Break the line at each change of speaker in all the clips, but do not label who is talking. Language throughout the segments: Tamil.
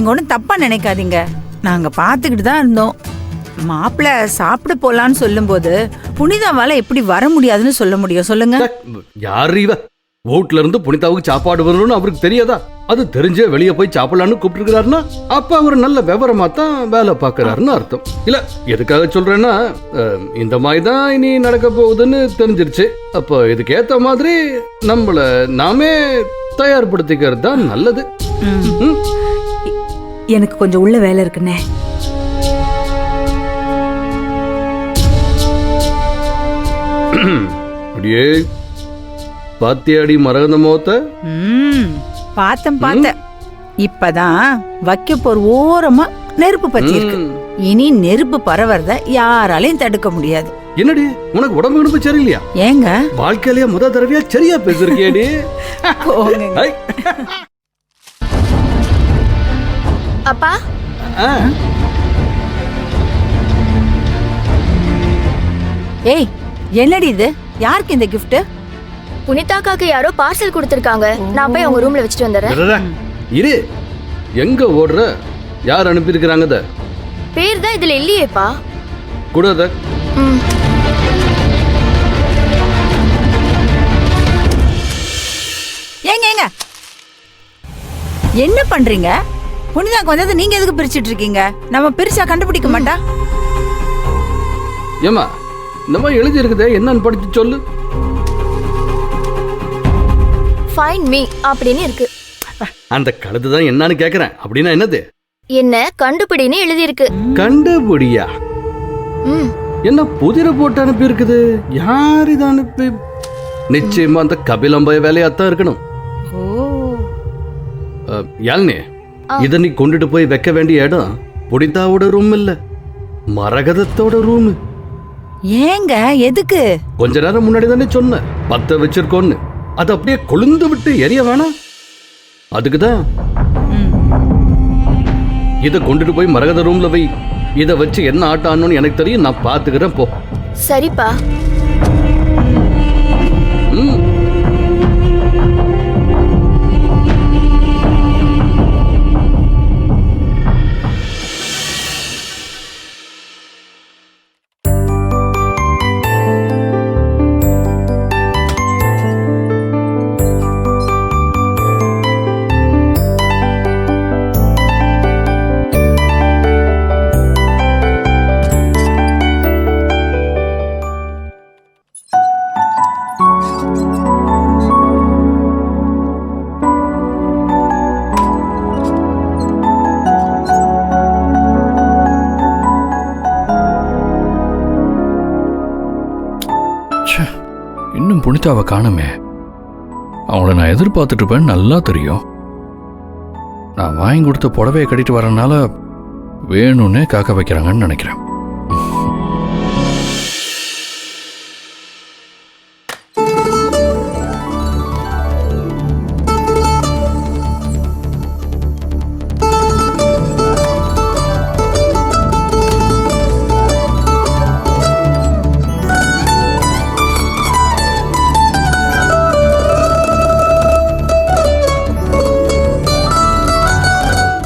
நீங்க ஒன்றும் தப்பா நினைக்காதீங்க. நாங்க பாத்துக்கிட்டு தான் இருந்தோம். மாப்பிள்ள சாப்பிட போலான்னு சொல்லும்போது புனிதாவால எப்படி வர முடியாதுன்னு சொல்ல முடியும் சொல்லுங்க?
யார் இவ? வீட்ல இருந்து புனிதாவுக்கு சாப்பாடு வரணும்னு அவருக்கு தெரியாதா? அது தெரிஞ்சே வெளியே போய் சாப்பிடலான்னு கூப்பிட்டுருக்காருன்னா அப்ப அவர் நல்ல விவரமா தான் வேலை பார்க்கறாருன்னு அர்த்தம். இல்ல எதுக்காக சொல்றேன்னா, இந்த மாதிரி தான் இனி நடக்க போகுதுன்னு தெரிஞ்சிருச்சு. அப்போ இதுக்கு ஏத்த மாதிரி நம்மள நாமே தயார்படுத்திக்கிறது தான் நல்லது.
எனக்கு கொஞ்சம் உள்ள வேலை இருக்குண்ணே.
அப்படியே பாத்தியாடி மரகத மோத்த?
பார்த்தேன். இப்பதான் வைக்க போற ஓரமா நெருப்பு பத்தி இருக்கு. இனி நெருப்பு பரவறத யாராலையும் தடுக்க முடியாது.
என்னடி உனக்கு உடம்பு கிடப்பு சரியில்லையா?
ஏங்க
வாழ்க்கையிலேயே முத தடவையா சரியா பேசிருக்கேடி.
அப்பா
ஏய், என்னடி இது? யாருக்கு இந்த கிஃப்ட்?
புனிதாக்காக்கு யாரோ பார்சல் கொடுத்திருக்காங்க. நான் போய் அவங்க ரூம்ல வச்சிட்டு வந்துறேன்.
இரு, எங்க ஓடுற? யார் அனுப்பி இருக்காங்க?
பேர் தான் இதுல இல்லையேப்பா.
கூடாத.
ஏங்க என்ன பண்றீங்க? புனிதாக்கு வந்தது நீங்க எதுக்கு பிரிச்சிட்டு இருக்கீங்க? நம்ம பிரிச்சா கண்டுபிடிக்க மாட்டா?
ஏமா நம்ம எழுதி இருக்குதே, என்னன்னு படிச்சு சொல்லு.
ஃபைண்ட் மீ அப்படின்னு இருக்கு.
அந்த கழுது தான் என்னன்னு கேக்குறேன். அப்படின்னா என்னது?
என்ன கண்டுபிடின்னு எழுதி இருக்கு.
கண்டுபிடியா? என்ன புதிர போட்டு அனுப்பி இருக்குது? யார் இதை அனுப்பி? நிச்சயமா அந்த கபிலம்பய வேலையாத்தான் இருக்கணும். யாழ்னே, இத நீ கொண்டுட்டு போய் வைக்க வேண்டிய இடம் புனிதாவோட ரூம் இல்ல, மரகதத்தோட ரூம்.
ஏங்க எதுக்கு?
கொஞ்ச நேரம் முன்னாடி தானே சொன்ன பத்த வச்சிருக்கோன்னு. அது அப்படியே கொழுந்து விட்டு எரிய வேணாம். அதுக்குதான் இத கொண்டுட்டு போய் மரகத ரூம்ல வை. இத வச்சு என்ன ஆட்டம் ஆடணும்னு எனக்கு தெரியும், நான் பாத்துக்கிறேன். போ.
சரிப்பா.
இன்னும் புனிதாவை காணுமே. அவங்கள நான் எதிர்பார்த்துட்டு இருப்பேன்னு நல்லா தெரியும். நான் வாங்கி கொடுத்த புடவையை கட்டிட்டு வரனால வேணும்னே காக்க வைக்கிறாங்கன்னு நினைக்கிறேன்.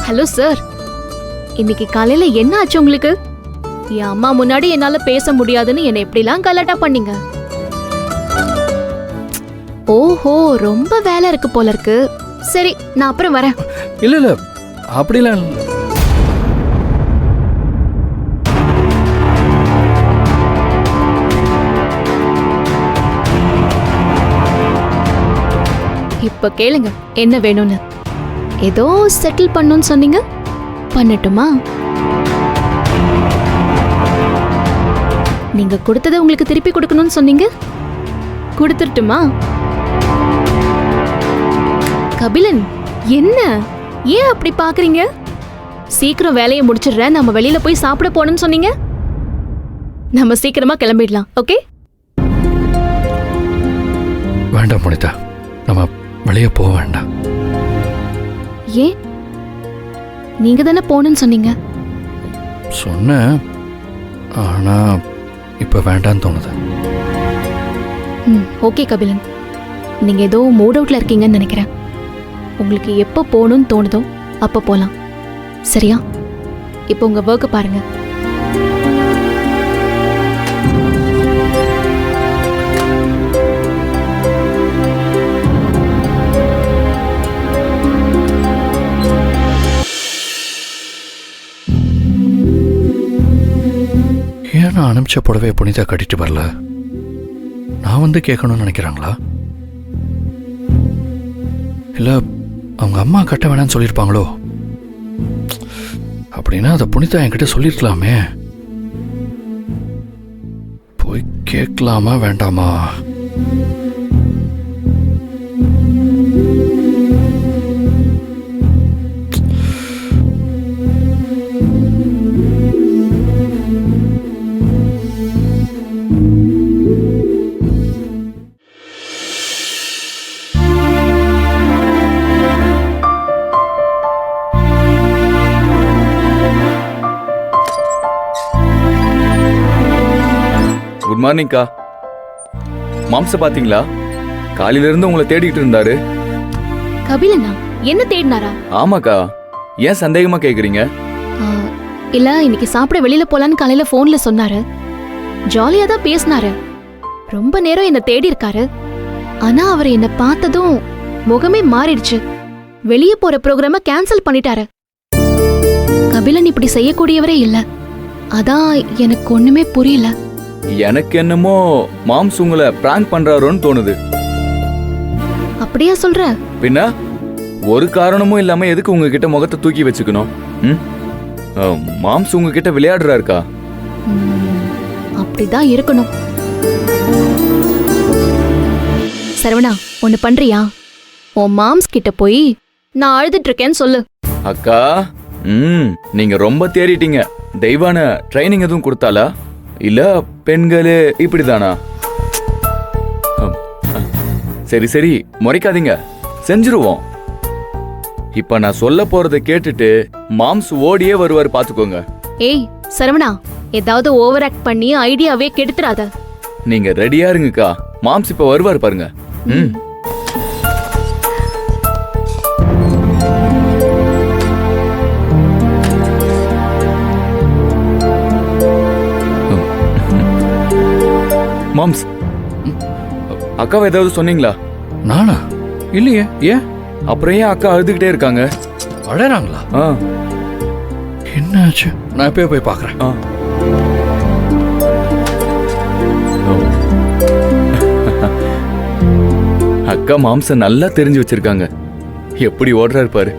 ஹலோ சார், இன்னைக்கு காலையில என்ன ஆச்சு உங்களுக்கு? என் அம்மா முன்னாடி என்னால பேச முடியாதுன்னு என்னை எப்படிலாம் கலாட்டா பண்ணீங்க. ஓஹோ, ரொம்ப வேலை இருக்கு போல இருக்கு. சரி, நான் அப்புறம் வரேன்.
இல்ல இல்ல, அப்படிலாம்
இப்ப கேளுங்க என்ன வேணும்னு. ஏதோ செட்டில் பண்ணணும்னு சொன்னீங்க, பண்ணட்டுமா? நீங்க கொடுத்ததை உங்களுக்கு திருப்பி கொடுக்கணும்னு சொன்னீங்க, கொடுத்துட்டுமா? கபிலன், என்ன ஏன் அப்படி பாக்குறீங்க? சீக்கிரம் வேலையை முடிச்சிடுறேன், நம்ம வெளியில போய் சாப்பிட போகணும்னு சொன்னீங்க. நம்ம சீக்கிரமா கிளம்பிடலாம். ஓகே?
வேண்டாம் புனிதா, நம்ம வெளியே போக வேண்டாம்.
ஏன்? நீங்க தானே போகணும்னு சொன்னீங்க.
சொன்னேன், ஆனா இப்ப வேண்டான்னு தோணுது.
ஓகே கபிலன், நீங்க ஏதோ மூட் அவுட்ல இருக்கீங்கன்னு நினைக்கிறேன். உங்களுக்கு எப்போ போகணும்னு தோணுதோ அப்போ போலாம். சரியா? இப்போ உங்க ஒர்க்க பாருங்க.
ஏன் நான் அனுப்பிச்ச புடவையை புனிதா கட்டிட்டு வரல? நான் வந்து கேட்கணும்னு நினைக்கிறாங்களா? இல்ல அவங்க அம்மா கட்ட வேணாம்னு சொல்லியிருப்பாங்களோ? அப்படின்னா அதை புனிதா என்கிட்ட சொல்லிருக்கலாமே. போய் கேட்கலாமா வேண்டாமா?
குட் மார்னிங்க்கா. மாம்ச பாத்தீங்களா? காலையில இருந்து உங்களை தேடிட்டு இருந்தாரு.
கபிலண்ணா என்ன தேடினாரா?
ஆமாக்கா. ஏன் சந்தேகமா கேக்குறீங்க?
ஆ, இல்ல இன்னைக்கு சாப்பிட வெளியில போலான்னு காலையில போன்ல சொன்னாரு. ஜாலியா தான் பேசினாரு. ரொம்ப நேரம் என்ன தேடி இருக்காரு. ஆனா அவர் என்ன பார்த்ததும் முகமே மாறிடுச்சு. வெளியே போற ப்ரோக்ராம கேன்சல் பண்ணிட்டாரு. கபிலன் இப்படி செய்யக்கூடியவரே இல்ல. அதான் எனக்கு ஒண்ணுமே புரியல.
எனக்கு என்னமோ மாம்ஸ் உங்களை பிராங்க் பண்றாரோன்னு தோணுது.
அப்படியா சொல்ற?
பின்ன ஒரு காரணமும் இல்லாம எதுக்கு உங்ககிட்ட முகத்தை தூக்கி வச்சுக்கணும்? மாம்ஸ் உங்ககிட்ட விளையாடுறாருக்கா?
அப்படிதான் இருக்கணும். சரவணா ஒண்ணு பண்றியா? உன் மாம்ஸ் கிட்ட போய் நான் அழுதுட்டு இருக்கேன்னு சொல்லு.
அக்கா, நீங்க ரொம்ப தேறிட்டீங்க. தெய்வான ட்ரைனிங் எதுவும் கொடுத்தாளா? இல்ல பெண்களே இப்படிதானா? சரி சரி, முறைக்காதீங்க, செஞ்சிருவோம். இப்ப நான் சொல்ல போறதை கேட்டுட்டு மாம்ஸ் ஓடியே வருவார், பாத்துக்கோங்க.
ஏய் சரவணா, ஏதாவது ஓவர் ஆக்ட் பண்ணி ஐடியாவே கெடுத்துறாத.
நீங்க ரெடியா இருங்கக்கா, மாம்ஸ் இப்ப வருவார் பாருங்க. மாம்ஸ், அக்காவை ஏதாவது சொன்னீங்களா?
நானா? இல்லையே. ஏன்?
அப்புறம் ஏன் அக்கா அழுதுகிட்டே இருக்காங்க?
அழறாங்களா? என்னாச்சு? நான் எப்பயோ போய் பார்க்கறேன்.
அக்கா மாம்ச நல்லா தெரிஞ்சு வச்சிருக்காங்க. எப்படி ஓடுறாரு பாரு.